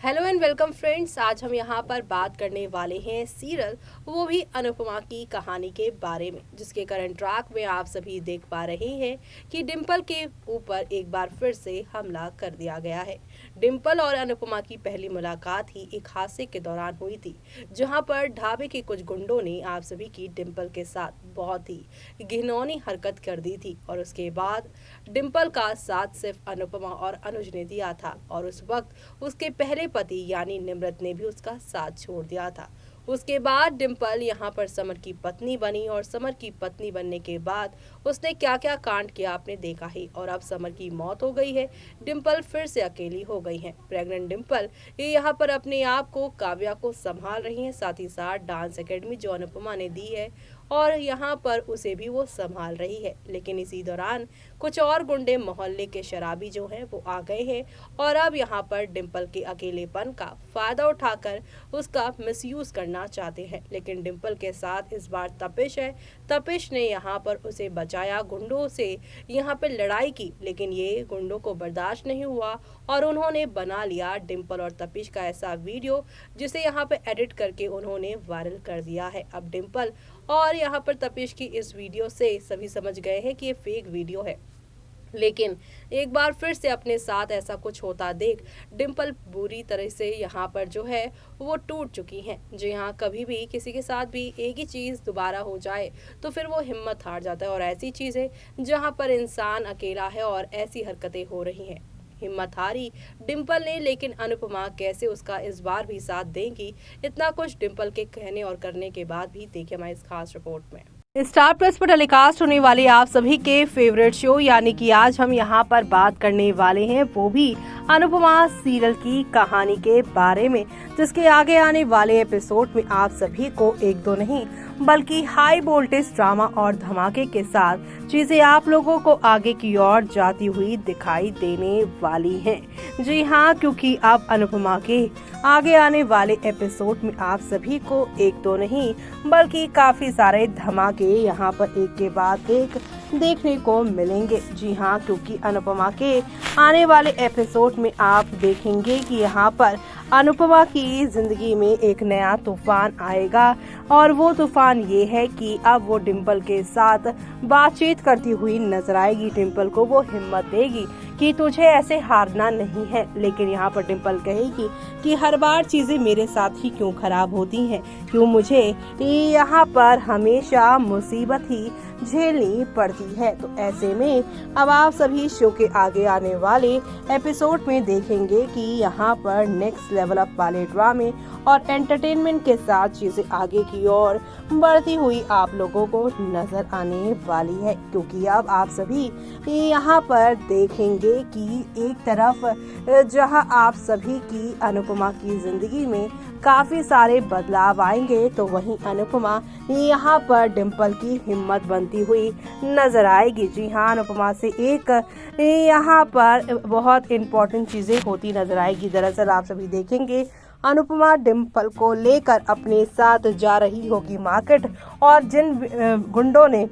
Hello and welcome friends. आज हम यहाँ पर बात करने वाले हैं सीरियल वो भी अनुपमा की कहानी के बारे में, जिसके करंट ट्रैक में आप सभी देख पा रहे हैं कि डिम्पल के ऊपर एक बार फिर से हमला कर दिया गया है। डिम्पल और अनुपमा की पहली मुलाकात ही एक हादसे के दौरान हुई थी, जहाँ पर ढाबे के कुछ गुंडों ने आप सभी की डिम्पल के साथ बहुत ही घिनौनी हरकत कर दी थी और उसके बाद डिम्पल का साथ सिर्फ अनुपमा और अनुज ने दिया था और उस वक्त उसके पहले पति यानी निमृत ने भी उसका साथ छोड़ दिया था। उसके बाद डिम्पल यहाँ पर समर की पत्नी बनी और समर की पत्नी बनने के बाद उसने क्या क्या कांड किया आपने देखा ही। और अब समर की मौत हो गई है, डिम्पल फिर से अकेली हो गई है। प्रेग्नेंट डिम्पल ये यहाँ पर अपने आप को काव्या को संभाल रही है, साथ ही साथ डांस एकेडमी जो अनुपमा ने दी है और यहाँ पर उसे भी वो संभाल रही है। लेकिन इसी दौरान कुछ और गुंडे मोहल्ले के शराबी जो हैं वो आ गए हैं और अब यहाँ पर डिम्पल के अकेलेपन का फायदा उठाकर उसका मिसयूज करना चाहते हैं। लेकिन डिम्पल के साथ इस बार तपिश है। तपिश ने यहाँ पर उसे बचाया, गुंडों से यहाँ पर लड़ाई की, लेकिन ये गुंडों को बर्दाश्त नहीं हुआ और उन्होंने बना लिया डिम्पल और तपिश का ऐसा वीडियो, जिसे यहाँ पे एडिट करके उन्होंने वायरल कर दिया है। अब डिम्पल और यहाँ पर तपिश की इस वीडियो से सभी समझ गए हैं कि ये फेक वीडियो है, लेकिन एक बार फिर से अपने साथ ऐसा कुछ होता देख डिम्पल बुरी तरह से यहाँ पर जो है वो टूट चुकी हैं। जी हाँ, कभी भी किसी के साथ भी एक ही चीज़ दोबारा हो जाए तो फिर वो हिम्मत हार जाता है और ऐसी चीज़ है जहाँ पर इंसान अकेला है और ऐसी हरकतें हो रही हैं। हिम्मत हारी डिम्पल ने, लेकिन अनुपमा कैसे उसका इस बार भी साथ देंगी, इतना कुछ डिम्पल के कहने और करने के बाद भी देखिए हमारी इस खास रिपोर्ट में। स्टार प्लस पर टेलीकास्ट होने वाले आप सभी के फेवरेट शो यानी कि आज हम यहाँ पर बात करने वाले हैं वो भी अनुपमा सीरियल की कहानी के बारे में, जिसके आगे आने वाले एपिसोड में आप सभी को एक दो नहीं बल्कि हाई वोल्टेज ड्रामा और धमाके के साथ चीजें आप लोगों को आगे की ओर जाती हुई दिखाई देने वाली हैं। जी हाँ, क्योंकि अब अनुपमा के आगे आने वाले एपिसोड में आप सभी को एक दो नहीं बल्कि काफी सारे धमाके यहाँ पर एक के बाद एक देखने को मिलेंगे। जी हाँ, क्योंकि अनुपमा के आने वाले एपिसोड में आप देखेंगे कि यहाँ पर अनुपमा की जिंदगी में एक नया तूफान आएगा और वो तूफान ये है कि अब वो डिम्पल के साथ बातचीत करती हुई नजर आएगी। डिम्पल को वो हिम्मत देगी कि तुझे ऐसे हारना नहीं है, लेकिन यहाँ पर डिम्पल कहेगी कि हर बार चीजें मेरे साथ ही क्यों खराब होती हैं, क्यों मुझे यहाँ पर हमेशा मुसीबत ही झेलनी पड़ती है। तो ऐसे में अब आप सभी शो के आगे आने वाले एपिसोड में देखेंगे कि यहाँ पर नेक्स्ट लेवल अप वाले ड्रामे और एंटरटेनमेंट के साथ चीजें आगे की ओर बढ़ती हुई आप लोगों को नजर आने वाली है। क्योंकि अब आप सभी यहाँ पर देखेंगे कि एक तरफ जहाँ आप सभी की अनुपमा की जिंदगी में काफी सारे बदलाव आएंगे, तो वहीं अनुपमा यहाँ पर डिम्पल की हिम्मत बनती हुई नजर आएगी। जी हाँ, अनुपमा से एक यहाँ पर बहुत इम्पोर्टेंट चीजें होती नजर आएगी। दरअसल आप सभी देखेंगे अनुपमा डिम्पल को लेकर अपने साथ जा रही होगी मार्केट और जिन गुंडों ने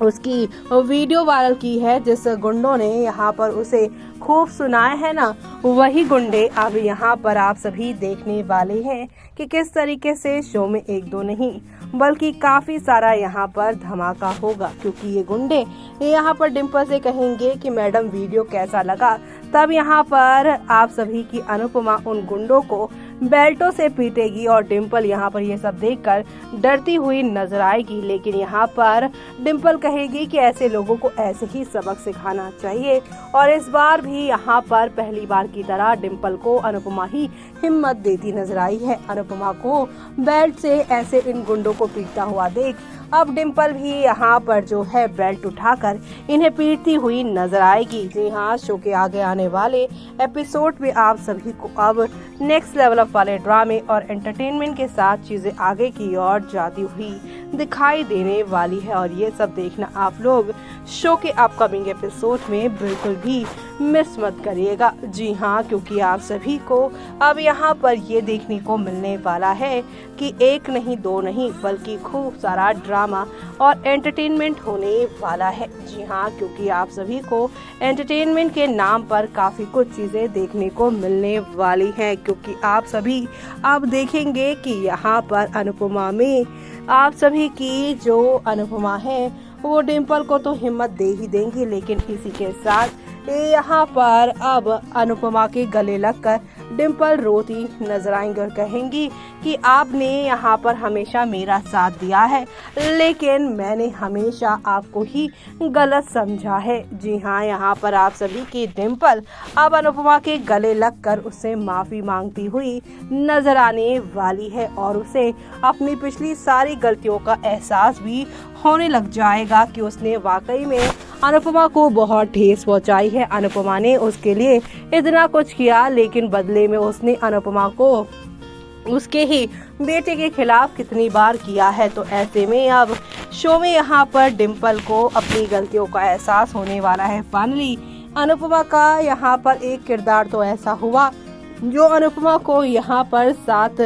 उसकी वीडियो वायरल की है, जिस गुंडों ने यहाँ पर उसे खूब सुनाया है ना, वही गुंडे अब यहाँ पर आप सभी देखने वाले हैं कि किस तरीके से शो में एक दो नहीं बल्कि काफी सारा यहाँ पर धमाका होगा। क्योंकि ये गुंडे यहाँ पर डिम्पल से कहेंगे कि मैडम वीडियो कैसा लगा, तब यहाँ पर आप सभी की अनुपमा उन गुंडों को बेल्टों से पीटेगी और डिम्पल यहाँ पर ये सब देखकर डरती हुई नजर आएगी। लेकिन यहाँ पर डिम्पल कहेगी कि ऐसे लोगों को ऐसे ही सबक सिखाना चाहिए और इस बार भी यहाँ पर पहली बार की तरह डिम्पल को अनुपमा ही हिम्मत देती नजर आई है। अनुपमा को बेल्ट से ऐसे इन गुंडों को पीटता हुआ देख अब डिम्पल भी यहाँ पर जो है बेल्ट उठाकर इन्हें पीटती हुई नजर आएगी। जी हाँ, शो के आगे आने वाले एपिसोड में आप सभी को अब नेक्स्ट लेवल अप वाले ड्रामे और एंटरटेनमेंट के साथ चीजें आगे की ओर जाती हुई दिखाई देने वाली है और ये सब देखना आप लोग शो के अपकमिंग एपिसोड में बिल्कुल भी मिस मत करिएगा। जी हाँ, क्योंकि आप सभी को अब यहाँ पर ये देखने को मिलने वाला है कि एक नहीं दो नहीं बल्कि खूब सारा ड्रामा और एंटरटेनमेंट होने वाला है। जी हाँ, क्योंकि आप सभी को एंटरटेनमेंट के नाम पर काफ़ी कुछ चीज़ें देखने को मिलने वाली हैं, क्योंकि आप सभी अब देखेंगे कि यहाँ पर अनुपमा में आप सभी की जो अनुपमा है वो डिम्पल को तो हिम्मत दे ही देंगी, लेकिन इसी के साथ यहाँ पर अब अनुपमा के गले लगकर डिम्पल रोती नजर आएंगी और कहेंगी कि आपने यहाँ पर हमेशा मेरा साथ दिया है, लेकिन मैंने हमेशा आपको ही गलत समझा है। जी हाँ, यहाँ पर आप सभी की डिम्पल अब अनुपमा के गले लगकर उससे माफ़ी मांगती हुई नजर आने वाली है और उसे अपनी पिछली सारी गलतियों का एहसास भी होने लग जाएगा कि उसने वाकई में अनुपमा को बहुत ठेस पहुंचाई है। अनुपमा ने उसके लिए इतना कुछ किया, लेकिन बदले में उसने अनुपमा को उसके ही बेटे के खिलाफ कितनी बार किया है। तो ऐसे में अब शो में यहाँ पर डिम्पल को अपनी गलतियों का एहसास होने वाला है। फाइनली अनुपमा का यहाँ पर एक किरदार तो ऐसा हुआ जो अनुपमा को यहाँ पर साथ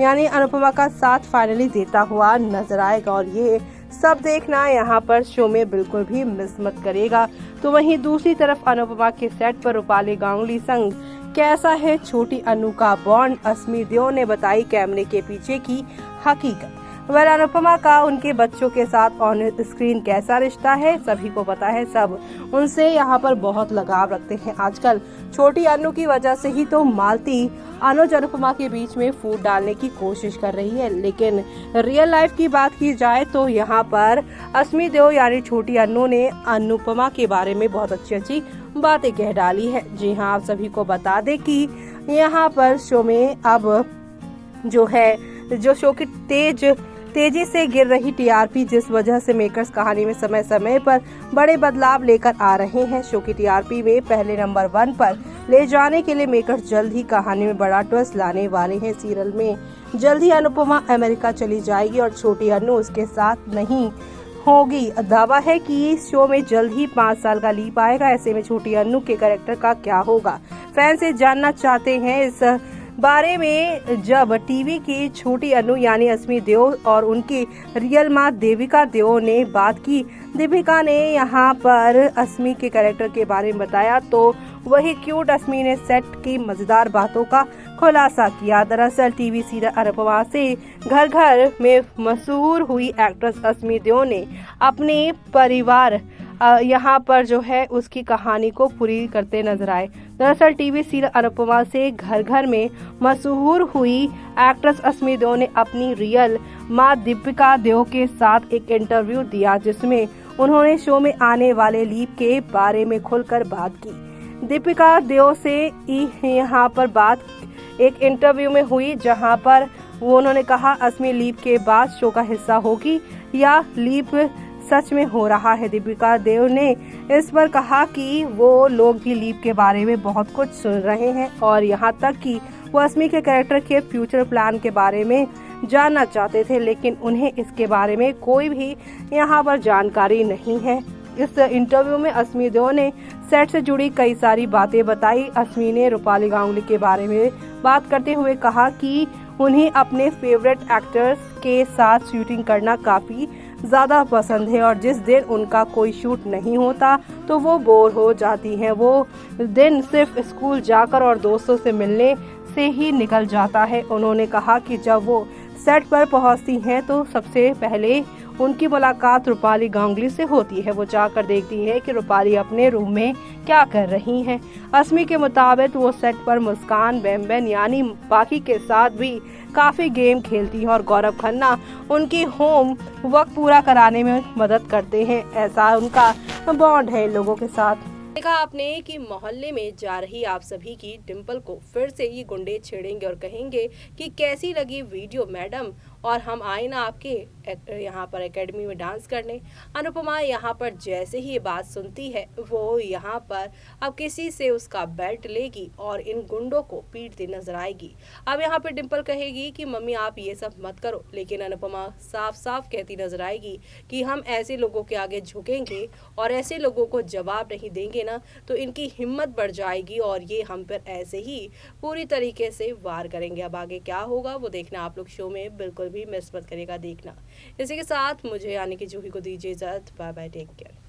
यानी अनुपमा का साथ फाइनली देता हुआ नजर आएगा और ये सब देखना यहाँ पर शो में बिल्कुल भी मिस मत करेगा। तो वहीं दूसरी तरफ अनुपमा के सेट पर रूपाली गांगुली संग कैसा है छोटी अनु का बॉन्ड, अस्मी देओ ने बताई कैमरे के पीछे की हकीकत। वह अनुपमा का उनके बच्चों के साथ ऑन स्क्रीन कैसा रिश्ता है सभी को पता है, सब उनसे यहाँ पर बहुत लगाव रखते हैं। आजकल छोटी अनु की वजह से ही तो मालती अनुज अनुपमा के बीच में फूट डालने की कोशिश कर रही है, लेकिन रियल लाइफ की बात की जाए तो यहाँ पर अस्मी देओ यानी छोटी अनु ने अनुपमा के बारे में बहुत अच्छी अच्छी बातें कह डाली है। जी हाँ, आप सभी को बता दें कि यहाँ पर शो में अब जो शो की तेजी से गिर रही टीआरपी, जिस वजह से मेकर्स कहानी में समय समय पर बड़े बदलाव लेकर आ रहे हैं। शो की टीआरपी में पहले नंबर 1 पर ले जाने के लिए मेकर्स जल्द ही कहानी में बड़ा ट्विस्ट लाने वाले हैं। सीरियल में जल्द ही अनुपमा अमेरिका चली जाएगी और छोटी अनु उसके साथ नहीं होगी। दावा है कि इस शो में जल्द ही 5 साल का लीप आएगा। ऐसे में छोटी अनु के कैरेक्टर का क्या होगा, फैंस से जानना चाहते हैं इस बारे में। जब टीवी की छोटी अनु यानी अस्मी देओ और उनकी रियल मां देविका देओ ने बात की, दीपिका ने यहाँ पर अस्मी के कैरेक्टर के बारे में बताया तो वही क्यूट अस्मी ने सेट की मजेदार बातों का खुलासा किया। दरअसल टीवी सीरियल अनुपमा से घर घर में मशहूर हुई एक्ट्रेस अस्मी देओ ने अपने परिवार यहाँ पर उसकी कहानी को पूरी करते नजर आए। दरअसल टीवी सीरियल अनुपमा से घर घर में मशहूर हुई एक्ट्रेस अस्मी देओ ने अपनी रियल मां दीपिका देओ के साथ एक इंटरव्यू दिया, जिसमें उन्होंने शो में आने वाले लीप के बारे में खुलकर बात की। दीपिका देओ से यहाँ पर बात एक इंटरव्यू में हुई, जहाँ पर उन्होंने कहा अस्मी लीप के बाद शो का हिस्सा होगी या लीप सच में हो रहा है। दीपिका देओ ने इस पर कहा कि वो लोग भी लीप के बारे में बहुत कुछ सुन रहे हैं और यहाँ तक कि वो अस्मी के कैरेक्टर के फ्यूचर प्लान के बारे में जानना चाहते थे, लेकिन उन्हें इसके बारे में कोई भी यहाँ पर जानकारी नहीं है। इस इंटरव्यू में अस्मी देओ ने सेट से जुड़ी कई सारी बातें बताई। अस्मी ने रूपाली गांगुली के बारे में बात करते हुए कहा कि उन्हें अपने फेवरेट एक्टर्स के साथ शूटिंग करना काफी ज्यादा पसंद है और जिस दिन उनका कोई शूट नहीं होता तो वो बोर हो जाती हैं। वो दिन सिर्फ स्कूल जाकर और दोस्तों से मिलने से ही निकल जाता है। उन्होंने कहा कि जब वो सेट पर पहुंचती हैं तो सबसे पहले उनकी मुलाकात रूपाली गांगुली से होती है। वो जाकर देखती है कि रूपाली अपने रूम में क्या कर रही हैं। अस्मी के मुताबिक वो सेट पर मुस्कान, बेन यानी बाकी के साथ भी काफी गेम खेलती हैं और गौरव खन्ना उनकी होम वर्क पूरा कराने में मदद करते हैं। ऐसा उनका बॉन्ड है लोगों के साथ। देखा आपने कि मोहल्ले में जा रही आप सभी की डिम्पल को फिर से ये गुंडे छेड़ेंगे और कहेंगे कि कैसी लगी वीडियो मैडम, और हम आए ना आपके यहाँ पर एकेडमी में डांस करने। अनुपमा यहाँ पर जैसे ही ये बात सुनती है, वो यहाँ पर अब किसी से उसका बेल्ट लेगी और इन गुंडों को पीटती नजर आएगी। अब यहाँ पर डिम्पल कहेगी कि मम्मी आप ये सब मत करो, लेकिन अनुपमा साफ साफ कहती नजर आएगी कि हम ऐसे लोगों के आगे झुकेंगे और ऐसे लोगों को जवाब नहीं देंगे ना, तो इनकी हिम्मत बढ़ जाएगी और ये हम पर ऐसे ही पूरी तरीके से वार करेंगे। अब आगे क्या होगा वो देखना आप लोग शो में बिल्कुल भी मिस मत करेगा देखना। इसी के साथ मुझे यानी कि जूही को दीजिए इजाजत। Bye bye, take care.